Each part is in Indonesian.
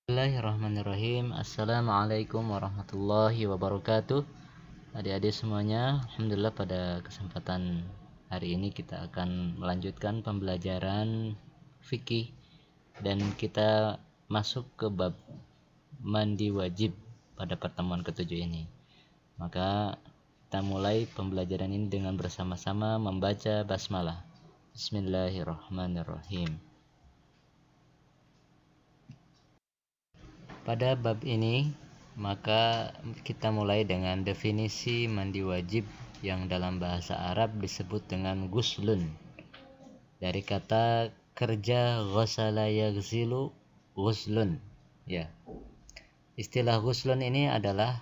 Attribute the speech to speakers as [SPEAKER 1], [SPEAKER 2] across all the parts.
[SPEAKER 1] Bismillahirrahmanirrahim. Assalamualaikum warahmatullahi wabarakatuh. Adik-adik semuanya, alhamdulillah pada kesempatan hari ini kita akan melanjutkan pembelajaran fikih dan kita masuk ke bab mandi wajib pada pertemuan ketujuh ini. Maka kita mulai pembelajaran ini dengan bersama-sama membaca basmalah. Bismillahirrahmanirrahim. Pada bab ini, maka kita mulai dengan definisi mandi wajib yang dalam bahasa Arab disebut dengan guslun. Dari kata kerja ghasala yaghsilu, guslun. Ya. Istilah guslun ini adalah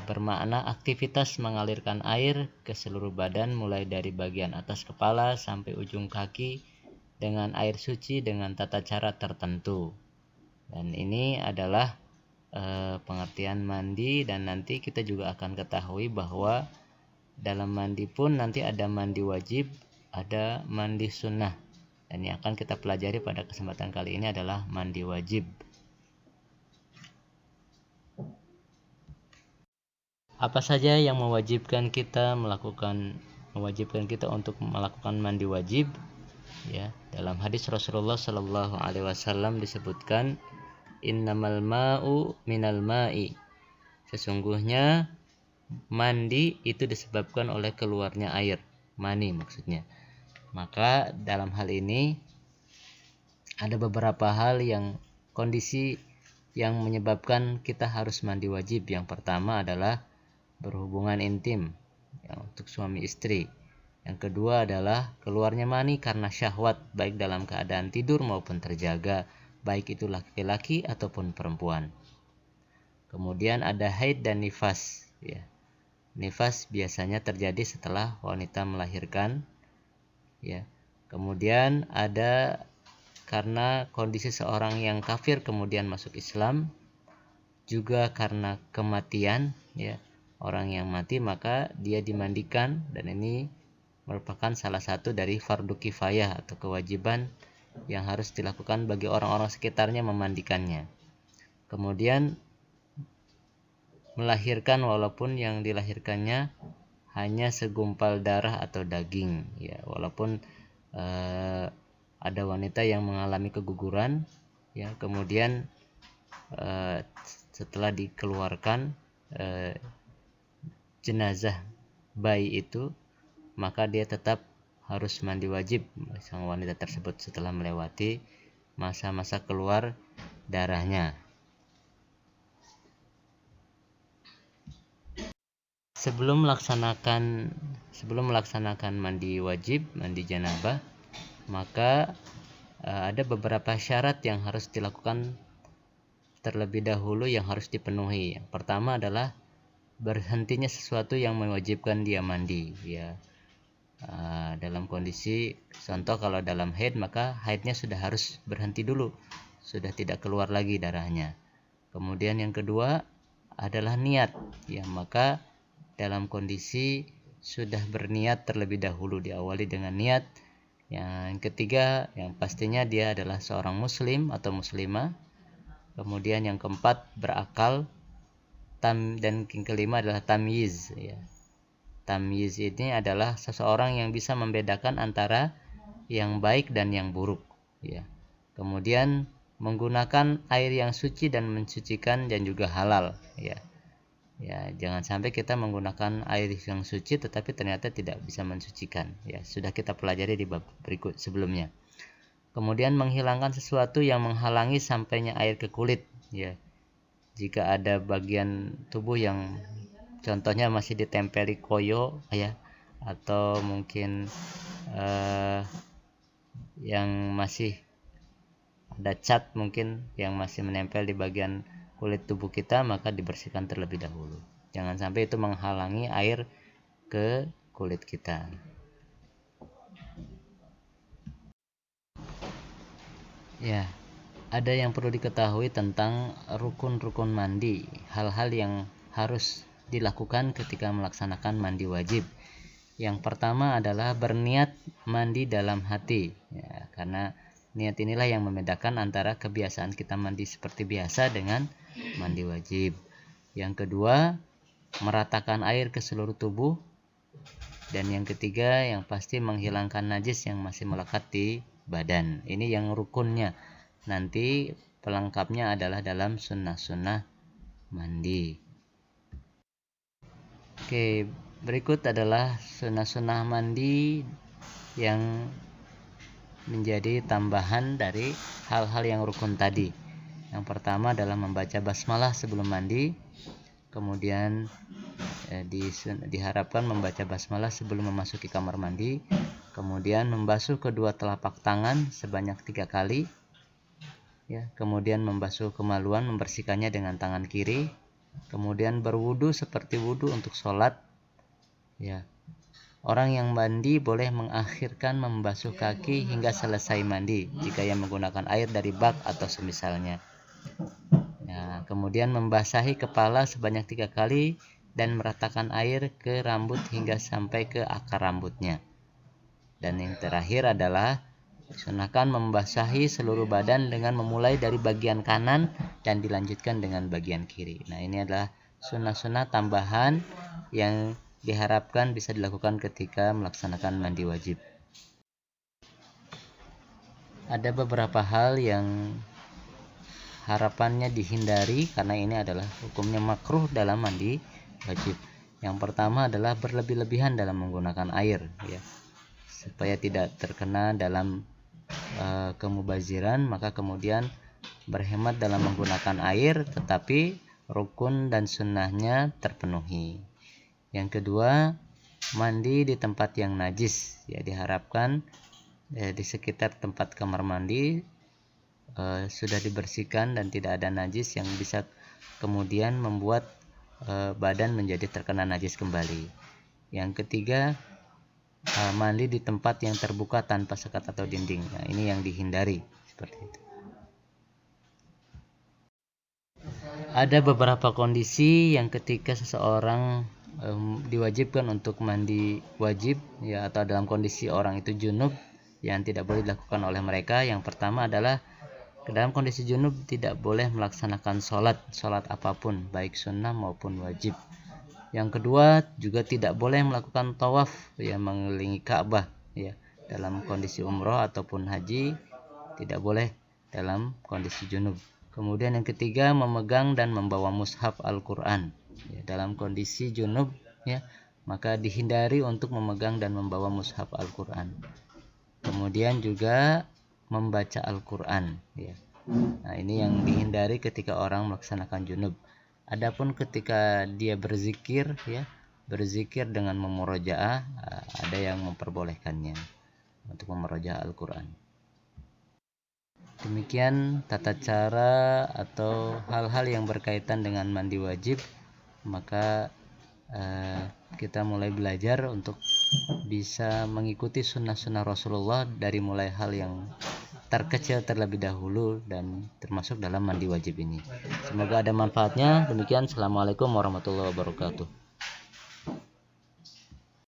[SPEAKER 1] bermakna aktivitas mengalirkan air ke seluruh badan mulai dari bagian atas kepala sampai ujung kaki dengan air suci dengan tata cara tertentu. Dan ini adalah pengertian mandi, dan nanti kita juga akan ketahui bahwa dalam mandi pun nanti ada mandi wajib, ada mandi sunnah. Dan yang akan kita pelajari pada kesempatan kali ini adalah mandi wajib. Apa saja yang mewajibkan kita untuk melakukan mandi wajib? Ya, dalam hadis Rasulullah Shallallahu Alaihi Wasallam disebutkan, innamal ma'u minal ma'i. Sesungguhnya mandi itu disebabkan oleh keluarnya air, mani maksudnya. Maka dalam hal ini ada beberapa hal yang kondisi yang menyebabkan kita harus mandi wajib. Yang pertama adalah berhubungan intim untuk suami istri. Yang kedua adalah keluarnya mani karena syahwat, baik dalam keadaan tidur maupun terjaga, baik itu laki-laki ataupun perempuan. Kemudian ada haid dan nifas. Ya. Nifas biasanya terjadi setelah wanita melahirkan. Ya. Kemudian ada karena kondisi seorang yang kafir kemudian masuk Islam, juga karena kematian. Ya. Orang yang mati maka dia dimandikan, dan ini merupakan salah satu dari fardu kifayah atau kewajiban yang harus dilakukan bagi orang-orang sekitarnya memandikannya. Kemudian melahirkan, walaupun yang dilahirkannya hanya segumpal darah atau daging, ya, walaupun ada wanita yang mengalami keguguran, ya, kemudian setelah dikeluarkan jenazah bayi itu, maka dia tetap harus mandi wajib sang wanita tersebut setelah melewati masa-masa keluar darahnya. Sebelum melaksanakan mandi wajib, mandi janabah, maka ada beberapa syarat yang harus dilakukan terlebih dahulu yang harus dipenuhi. Yang pertama adalah berhentinya sesuatu yang mewajibkan dia mandi, ya. Dalam kondisi contoh kalau dalam haid, maka haidnya sudah harus berhenti dulu, sudah tidak keluar lagi darahnya. Kemudian yang kedua adalah niat, ya, maka dalam kondisi sudah berniat terlebih dahulu, diawali dengan niat. Yang ketiga yang pastinya dia adalah seorang muslim atau muslimah. Kemudian yang keempat berakal, dan yang kelima adalah tamyiz, ya. Tamyiz ini adalah seseorang yang bisa membedakan antara yang baik dan yang buruk, ya. Kemudian menggunakan air yang suci dan mensucikan dan juga halal, ya. Ya, jangan sampai kita menggunakan air yang suci tetapi ternyata tidak bisa mensucikan, ya. Sudah kita pelajari di bab berikut sebelumnya. Kemudian menghilangkan sesuatu yang menghalangi sampainya air ke kulit, ya. Jika ada bagian tubuh yang contohnya masih ditempeli koyo, ya, atau mungkin yang masih ada cat mungkin yang masih menempel di bagian kulit tubuh kita, maka dibersihkan terlebih dahulu. Jangan sampai itu menghalangi air ke kulit kita. Ya, ada yang perlu diketahui tentang rukun-rukun mandi, hal-hal yang harus dilakukan ketika melaksanakan mandi wajib. Yang pertama adalah berniat mandi dalam hati, ya, karena Niat inilah yang membedakan antara kebiasaan kita mandi seperti biasa dengan mandi wajib. Yang kedua, meratakan air ke seluruh tubuh. Dan yang ketiga, yang pasti menghilangkan najis yang masih melekat di badan. Ini yang rukunnya. Nanti pelengkapnya adalah dalam sunnah-sunnah mandi. Oke, berikut adalah sunnah-sunnah mandi yang menjadi tambahan dari hal-hal yang rukun tadi. Yang pertama adalah membaca basmalah sebelum mandi. Kemudian diharapkan membaca basmalah sebelum memasuki kamar mandi. Kemudian membasuh kedua telapak tangan sebanyak 3 kali. Ya, kemudian membasuh kemaluan, membersihkannya dengan tangan kiri. Kemudian berwudu seperti wudu untuk sholat. Ya. Orang yang mandi boleh mengakhirkan membasuh kaki hingga selesai mandi jika yang menggunakan air dari bak atau semisalnya. Nah, kemudian membasahi kepala sebanyak 3 kali dan meratakan air ke rambut hingga sampai ke akar rambutnya. Dan yang terakhir adalah disunahkan membasahi seluruh badan dengan memulai dari bagian kanan dan dilanjutkan dengan bagian kiri. Nah, ini adalah sunnah-sunnah tambahan yang diharapkan bisa dilakukan ketika melaksanakan mandi wajib. Ada beberapa hal yang harapannya dihindari karena ini adalah hukumnya makruh dalam mandi wajib. Yang pertama adalah berlebih-lebihan dalam menggunakan air, ya, supaya tidak terkena dalam kemubaziran, maka kemudian berhemat dalam menggunakan air tetapi rukun dan sunnahnya terpenuhi. Yang kedua, mandi di tempat yang najis, ya, diharapkan di sekitar tempat kamar mandi sudah dibersihkan dan tidak ada najis yang bisa kemudian membuat badan menjadi terkena najis kembali. Yang ketiga, mandi di tempat yang terbuka tanpa sekat atau dinding. Nah, ini yang dihindari seperti itu. Ada beberapa kondisi yang ketika seseorang diwajibkan untuk mandi wajib, ya, atau dalam kondisi orang itu junub yang tidak boleh dilakukan oleh mereka. Yang pertama adalah dalam kondisi junub tidak boleh melaksanakan sholat apapun, baik sunnah maupun wajib. Yang kedua juga tidak boleh melakukan tawaf, ya, mengelilingi Ka'bah, ya, dalam kondisi umroh ataupun haji tidak boleh dalam kondisi junub. Kemudian yang ketiga, memegang dan membawa mushaf Al-Quran, ya, dalam kondisi junub, ya, maka dihindari untuk memegang dan membawa mushaf Al-Quran. Kemudian juga membaca Al-Quran, ya. Nah, ini yang dihindari ketika orang melaksanakan junub. Adapun ketika dia berzikir, ya, berzikir dengan memurojaah, ada yang memperbolehkannya untuk memurojaah Al-Quran. Demikian tata cara atau hal-hal yang berkaitan dengan mandi wajib. Maka kita mulai belajar untuk bisa mengikuti sunnah-sunnah Rasulullah dari mulai hal yang terkecil terlebih dahulu dan termasuk dalam mandi wajib ini. Semoga ada manfaatnya. Demikian, assalamualaikum warahmatullahi wabarakatuh.